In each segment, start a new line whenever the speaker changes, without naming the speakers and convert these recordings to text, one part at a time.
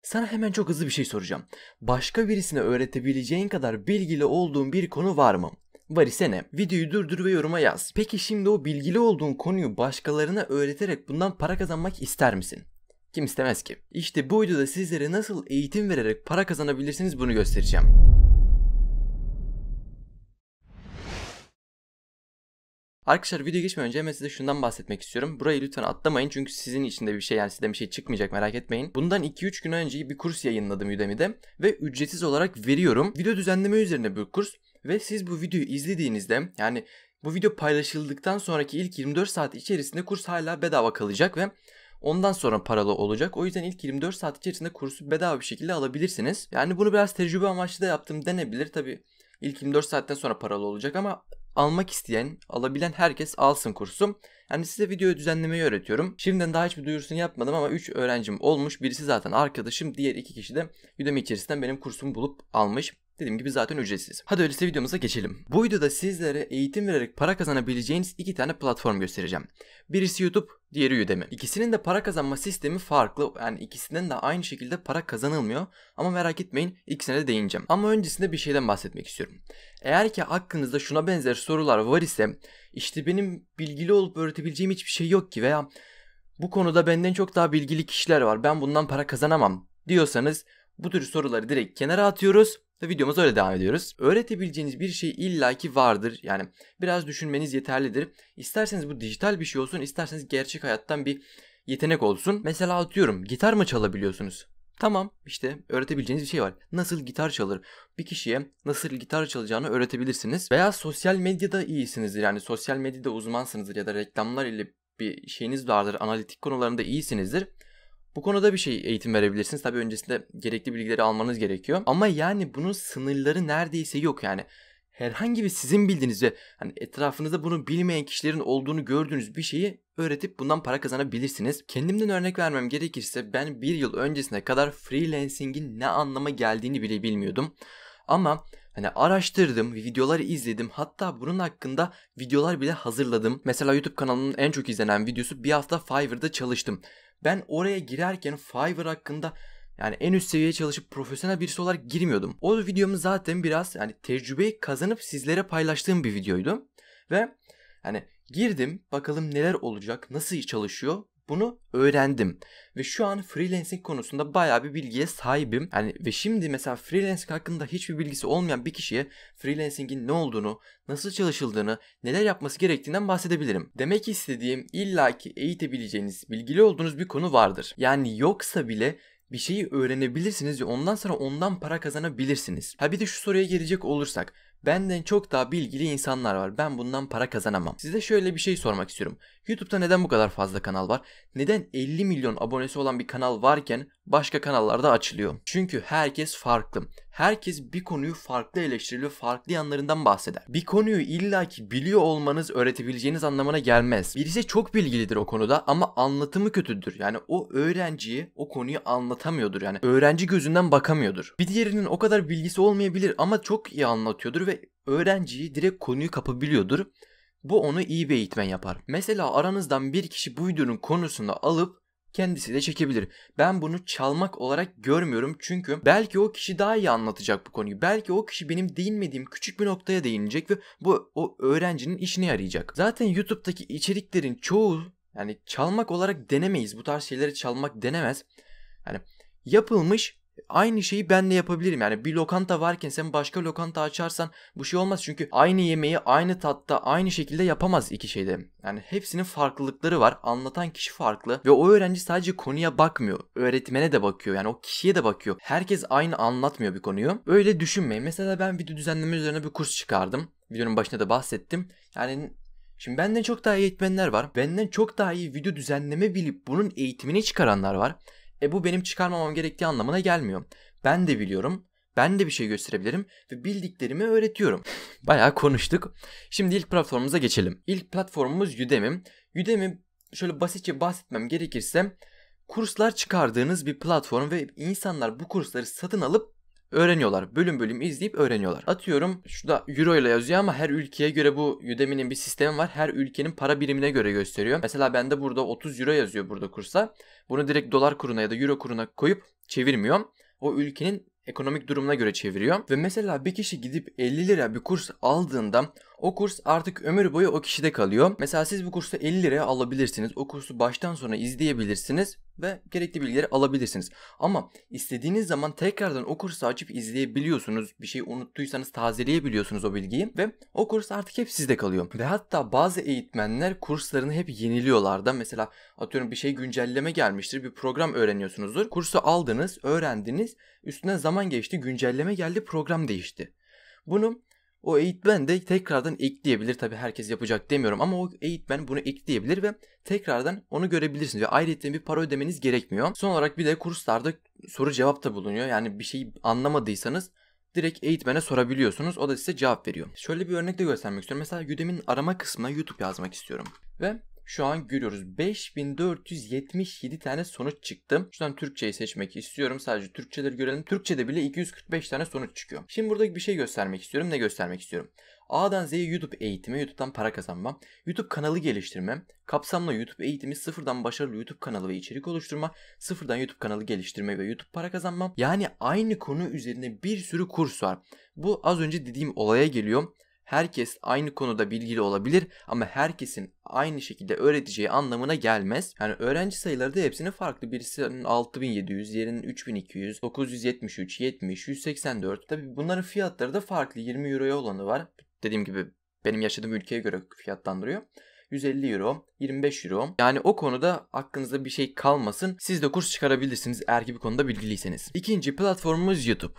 Sana hemen çok hızlı bir şey soracağım. Başka birisine öğretebileceğin kadar bilgili olduğun bir konu var mı? Var ise ne? Videoyu durdur ve yoruma yaz. Peki şimdi o bilgili olduğun konuyu başkalarına öğreterek bundan para kazanmak ister misin? Kim istemez ki? İşte bu videoda sizlere nasıl eğitim vererek para kazanabilirsiniz bunu göstereceğim. Arkadaşlar videoya geçmeden önce hemen size şundan bahsetmek istiyorum. Burayı lütfen atlamayın çünkü sizin içinde bir şey, yani sizden bir şey çıkmayacak, merak etmeyin. Bundan 2-3 gün önce bir kurs yayınladım Udemy'de ve ücretsiz olarak veriyorum. Video düzenleme üzerine bir kurs ve siz bu videoyu izlediğinizde, yani bu video paylaşıldıktan sonraki ilk 24 saat içerisinde kurs hala bedava kalacak ve ondan sonra paralı olacak. O yüzden ilk 24 saat içerisinde kursu bedava bir şekilde alabilirsiniz. Yani bunu biraz tecrübe amaçlı da yaptım denebilir. Tabii ilk 24 saatten sonra paralı olacak ama almak isteyen, alabilen herkes alsın kursu. Yani size video düzenlemeyi öğretiyorum. Şimdiden daha hiçbir duyurusunu yapmadım ama 3 öğrencim olmuş. Birisi zaten arkadaşım, diğer 2 kişi de Udemy içerisinden benim kursumu bulup almış. Dediğim gibi zaten ücretsiz. Hadi öyleyse videomuza geçelim. Bu videoda sizlere eğitim vererek para kazanabileceğiniz 2 tane platform göstereceğim. Birisi YouTube, diğeri Udemy. İkisinin de para kazanma sistemi farklı. Yani ikisinden de aynı şekilde para kazanılmıyor. Ama merak etmeyin, ikisine de değineceğim. Ama öncesinde bir şeyden bahsetmek istiyorum. Eğer ki aklınızda şuna benzer sorular var ise, işte benim bilgili olup öğretebileceğim hiçbir şey yok ki veya bu konuda benden çok daha bilgili kişiler var, ben bundan para kazanamam diyorsanız bu tür soruları direkt kenara atıyoruz ve videomuza öyle devam ediyoruz. Öğretebileceğiniz bir şey illaki vardır. Yani biraz düşünmeniz yeterlidir. İsterseniz bu dijital bir şey olsun, isterseniz gerçek hayattan bir yetenek olsun. Mesela atıyorum, gitar mı çalabiliyorsunuz? Tamam, işte öğretebileceğiniz bir şey var. Nasıl gitar çalır? Bir kişiye nasıl gitar çalacağını öğretebilirsiniz. Veya sosyal medyada iyisinizdir. Yani sosyal medyada uzmansınızdır ya da reklamlar ile bir şeyiniz vardır. Analitik konularında iyisinizdir. Bu konuda bir şey eğitim verebilirsiniz. Tabii öncesinde gerekli bilgileri almanız gerekiyor. Ama yani bunun sınırları neredeyse yok yani. Herhangi bir sizin bildiğiniz ve hani etrafınızda bunu bilmeyen kişilerin olduğunu gördüğünüz bir şeyi öğretip bundan para kazanabilirsiniz. Kendimden örnek vermem gerekirse ben bir yıl öncesine kadar freelancing'in ne anlama geldiğini bile bilmiyordum. Ama hani araştırdım, videoları izledim, hatta bunun hakkında videolar bile hazırladım. Mesela YouTube kanalımın en çok izlenen videosu, bir hafta Fiverr'da çalıştım. Ben oraya girerken Fiverr hakkında yani en üst seviyeye çalışıp profesyonel birisi olarak girmiyordum. O videomu zaten biraz yani tecrübeyi kazanıp sizlere paylaştığım bir videoydu. Ve hani girdim, bakalım neler olacak, nasıl çalışıyor, bunu öğrendim. Ve şu an freelancing konusunda bayağı bir bilgiye sahibim. Yani ve şimdi mesela freelancing hakkında hiçbir bilgisi olmayan bir kişiye freelancingin ne olduğunu, nasıl çalışıldığını, neler yapması gerektiğinden bahsedebilirim. Demek istediğim, illaki eğitebileceğiniz, bilgili olduğunuz bir konu vardır. Yani yoksa bile bir şeyi öğrenebilirsiniz ve ondan sonra ondan para kazanabilirsiniz. Ha bir de şu soruya gelecek olursak, benden çok daha bilgili insanlar var, ben bundan para kazanamam. Size şöyle bir şey sormak istiyorum. YouTube'da neden bu kadar fazla kanal var? Neden 50 milyon abonesi olan bir kanal varken başka kanallarda açılıyor? Çünkü herkes farklı. Herkes bir konuyu farklı eleştiriyor, farklı yanlarından bahseder. Bir konuyu illaki biliyor olmanız öğretebileceğiniz anlamına gelmez. Birisi çok bilgilidir o konuda ama anlatımı kötüdür. Yani o öğrenciye o konuyu anlatamıyordur. Yani öğrenci gözünden bakamıyordur. Bir diğerinin o kadar bilgisi olmayabilir ama çok iyi anlatıyordur ve öğrenciyi direkt konuyu kapabiliyordur. Bu onu iyi bir eğitmen yapar. Mesela aranızdan bir kişi bu videonun konusunu alıp kendisi de çekebilir. Ben bunu çalmak olarak görmüyorum çünkü belki o kişi daha iyi anlatacak bu konuyu. Belki o kişi benim değinmediğim küçük bir noktaya değinecek ve bu o öğrencinin işine yarayacak. Zaten YouTube'daki içeriklerin çoğu yani çalmak olarak denemeyiz. Bu tarz şeyleri çalmak denemez. Yani yapılmış, aynı şeyi ben de yapabilirim. Yani bir lokanta varken sen başka lokanta açarsan bu şey olmaz. Çünkü aynı yemeği aynı tatta aynı şekilde yapamaz iki şeyde. Yani hepsinin farklılıkları var. Anlatan kişi farklı ve o öğrenci sadece konuya bakmıyor. Öğretmene de bakıyor. Yani o kişiye de bakıyor. Herkes aynı anlatmıyor bir konuyu. Öyle düşünmeyin. Mesela ben video düzenleme üzerine bir kurs çıkardım. Videonun başında da bahsettim. Yani şimdi benden çok daha iyi eğitmenler var. Benden çok daha iyi video düzenleme bilip bunun eğitimini çıkaranlar var. Bu benim çıkarmamam gerektiği anlamına gelmiyor. Ben de biliyorum. Ben de bir şey gösterebilirim ve bildiklerimi öğretiyorum. Bayağı konuştuk. Şimdi ilk platformumuza geçelim. İlk platformumuz Udemy. Udemy, şöyle basitçe bahsetmem gerekirse, kurslar çıkardığınız bir platform ve insanlar bu kursları satın alıp öğreniyorlar. Bölüm bölüm izleyip öğreniyorlar. Atıyorum şurada euro ile yazıyor ama her ülkeye göre bu Udemy'nin bir sistemi var. Her ülkenin para birimine göre gösteriyor. Mesela bende burada 30 euro yazıyor burada kursa. Bunu direkt dolar kuruna ya da euro kuruna koyup çevirmiyor. O ülkenin ekonomik durumuna göre çeviriyor. Ve mesela bir kişi gidip 50 lira bir kurs aldığında o kurs artık ömür boyu o kişide kalıyor. Mesela siz bu kursu 50 liraya alabilirsiniz. O kursu baştan sona izleyebilirsiniz ve gerekli bilgileri alabilirsiniz. Ama istediğiniz zaman tekrardan o kursu açıp izleyebiliyorsunuz. Bir şey unuttuysanız tazeleyebiliyorsunuz o bilgiyi ve o kurs artık hep sizde kalıyor. Ve hatta bazı eğitmenler kurslarını hep yeniliyorlar da. Mesela atıyorum bir şey güncelleme gelmiştir. Bir program öğreniyorsunuzdur. Kursu aldınız, öğrendiniz. Üstüne zaman geçti, güncelleme geldi, program değişti. Bunu o eğitmen de tekrardan ekleyebilir. Tabii herkes yapacak demiyorum ama o eğitmen bunu ekleyebilir ve tekrardan onu görebilirsiniz. Ve ayrıca bir para ödemeniz gerekmiyor. Son olarak bir de kurslarda soru cevap da bulunuyor. Yani bir şeyi anlamadıysanız direkt eğitmene sorabiliyorsunuz. O da size cevap veriyor. Şöyle bir örnek de göstermek istiyorum. Mesela Udemy'nin arama kısmına YouTube yazmak istiyorum. Ve şu an görüyoruz 5477 tane sonuç çıktı. Şuradan Türkçeyi seçmek istiyorum. Sadece Türkçeleri görelim. Türkçede bile 245 tane sonuç çıkıyor. Şimdi burada bir şey göstermek istiyorum. Ne göstermek istiyorum? A'dan Z'ye YouTube eğitimi, YouTube'dan para kazanma, YouTube kanalı geliştirme, kapsamlı YouTube eğitimi, sıfırdan başarılı YouTube kanalı ve içerik oluşturma, sıfırdan YouTube kanalı geliştirme ve YouTube para kazanma. Yani aynı konu üzerine bir sürü kurs var. Bu az önce dediğim olaya geliyor. Herkes aynı konuda bilgili olabilir ama herkesin aynı şekilde öğreteceği anlamına gelmez. Yani öğrenci sayıları da hepsinin farklı. Birisinin 6700, diğerinin 3200, 973, 70, 184. Tabii bunların fiyatları da farklı. 20 euroya olanı var. Dediğim gibi benim yaşadığım ülkeye göre fiyatlandırıyor. 150 euro, 25 euro. Yani o konuda aklınızda bir şey kalmasın. Siz de kurs çıkarabilirsiniz eğer ki bir konuda bilgiliyseniz. İkinci platformumuz YouTube.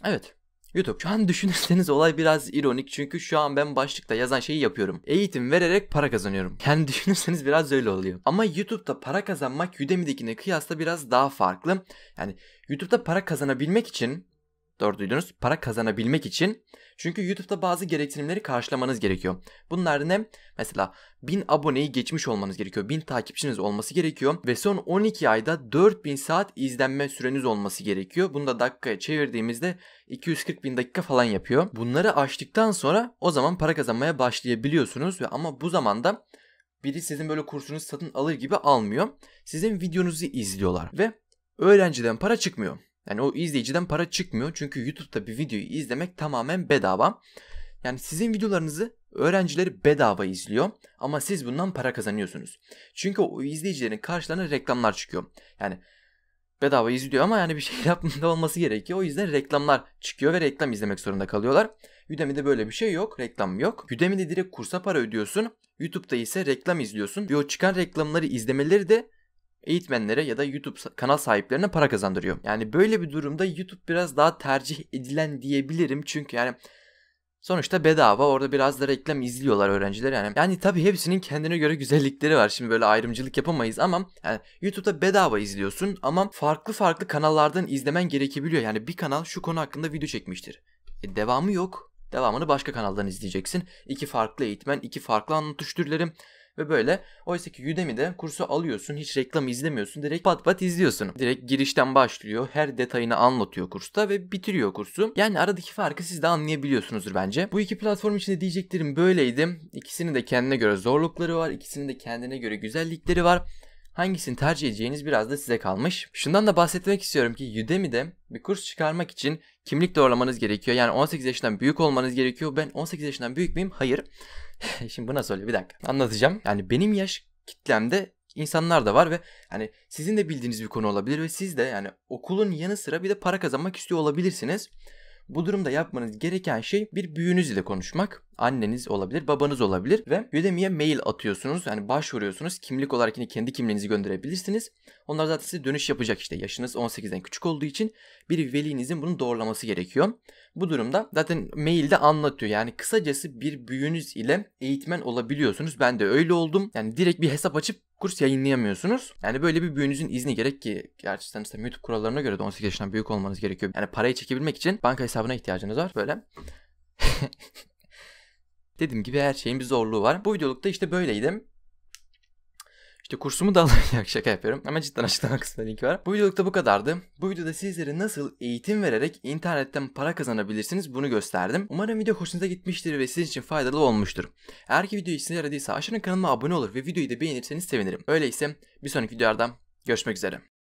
Evet. YouTube. Şu an düşünürseniz olay biraz ironik çünkü şu an ben başlıkta yazan şeyi yapıyorum. Eğitim vererek para kazanıyorum. Yani düşünürseniz biraz öyle oluyor. Ama YouTube'da para kazanmak Udemy'dekine kıyasla biraz daha farklı. Yani YouTube'da para kazanabilmek için, doğru duydunuz, para kazanabilmek için, çünkü YouTube'da bazı gereksinimleri karşılamanız gerekiyor. Bunlar ne? Mesela 1000 aboneyi geçmiş olmanız gerekiyor. 1000 takipçiniz olması gerekiyor. Ve son 12 ayda 4000 saat izlenme süreniz olması gerekiyor. Bunu da dakikaya çevirdiğimizde 240 bin dakika falan yapıyor. Bunları aştıktan sonra o zaman para kazanmaya başlayabiliyorsunuz. Ve ama bu zamanda biri sizin böyle kursunuzu satın alır gibi almıyor. Sizin videonuzu izliyorlar ve öğrenciden para çıkmıyor. Yani o izleyiciden para çıkmıyor çünkü YouTube'da bir videoyu izlemek tamamen bedava. Yani sizin videolarınızı öğrencileri bedava izliyor ama siz bundan para kazanıyorsunuz. Çünkü o izleyicilerin karşılarına reklamlar çıkıyor. Yani bedava izliyor ama yani bir şey yapmında olması gerekiyor. O yüzden reklamlar çıkıyor ve reklam izlemek zorunda kalıyorlar. Udemy'de böyle bir şey yok, reklam yok. Udemy'de direkt kursa para ödüyorsun. YouTube'da ise reklam izliyorsun. Ve o çıkan reklamları izlemeleri de eğitmenlere ya da YouTube kanal sahiplerine para kazandırıyor. Yani böyle bir durumda YouTube biraz daha tercih edilen diyebilirim. Çünkü yani sonuçta bedava, orada biraz da reklam izliyorlar öğrenciler yani. Yani tabii hepsinin kendine göre güzellikleri var. Şimdi böyle ayrımcılık yapamayız ama yani YouTube'da bedava izliyorsun ama farklı kanallardan izlemen gerekebiliyor. Yani bir kanal şu konu hakkında video çekmiştir. Devamı yok. Devamını başka kanaldan izleyeceksin. 2 farklı eğitmen, 2 farklı anlatış türleri. Ve böyle oysa ki Udemy'de kursu alıyorsun, hiç reklam izlemiyorsun, direkt pat pat izliyorsun. Direkt girişten başlıyor, her detayını anlatıyor kursta ve bitiriyor kursu. Yani aradaki farkı siz de anlayabiliyorsunuzdur bence. Bu iki platform içinde diyeceklerim böyleydi. İkisinin de kendine göre zorlukları var, ikisinin de kendine göre güzellikleri var. Hangisini tercih edeceğiniz biraz da size kalmış. Şundan da bahsetmek istiyorum ki Udemy'de bir kurs çıkarmak için kimlik doğrulamanız gerekiyor. Yani 18 yaşından büyük olmanız gerekiyor. Ben 18 yaşından büyük müyüm? Hayır. Şimdi bu nasıl oluyor? Bir dakika. Anlatacağım. Yani benim yaş kitlemde insanlar da var ve hani sizin de bildiğiniz bir konu olabilir ve siz de yani okulun yanı sıra bir de para kazanmak istiyor olabilirsiniz. Bu durumda yapmanız gereken şey bir büyüğünüz ile konuşmak. Anneniz olabilir, babanız olabilir ve Udemy'ye mail atıyorsunuz. Yani başvuruyorsunuz. Kimlik olarak yine kendi kimliğinizi gönderebilirsiniz. Onlar zaten size dönüş yapacak işte. Yaşınız 18'den küçük olduğu için bir velinizin bunu doğrulaması gerekiyor. Bu durumda zaten mailde anlatıyor. Yani kısacası bir büyüğünüz ile eğitmen olabiliyorsunuz. Ben de öyle oldum. Yani direkt bir hesap açıp kurs yayınlayamıyorsunuz. Yani böyle bir büyüğünüzün izni gerek ki gerçekten işte YouTube kurallarına göre de 18 yaşından büyük olmanız gerekiyor. Yani parayı çekebilmek için banka hesabına ihtiyacınız var böyle. Dediğim gibi her şeyin bir zorluğu var. Bu videolukta işte böyleydi. İşte kursumu da alın. Şaka yapıyorum. Ama cidden açıklama kısmında link var. Bu videolukta bu kadardı. Bu videoda sizlere nasıl eğitim vererek internetten para kazanabilirsiniz bunu gösterdim. Umarım video hoşunuza gitmiştir ve sizin için faydalı olmuştur. Eğer ki video işinize yaradıysa aşağıdan kanalıma abone olur ve videoyu da beğenirseniz sevinirim. Öyleyse bir sonraki videolarda görüşmek üzere.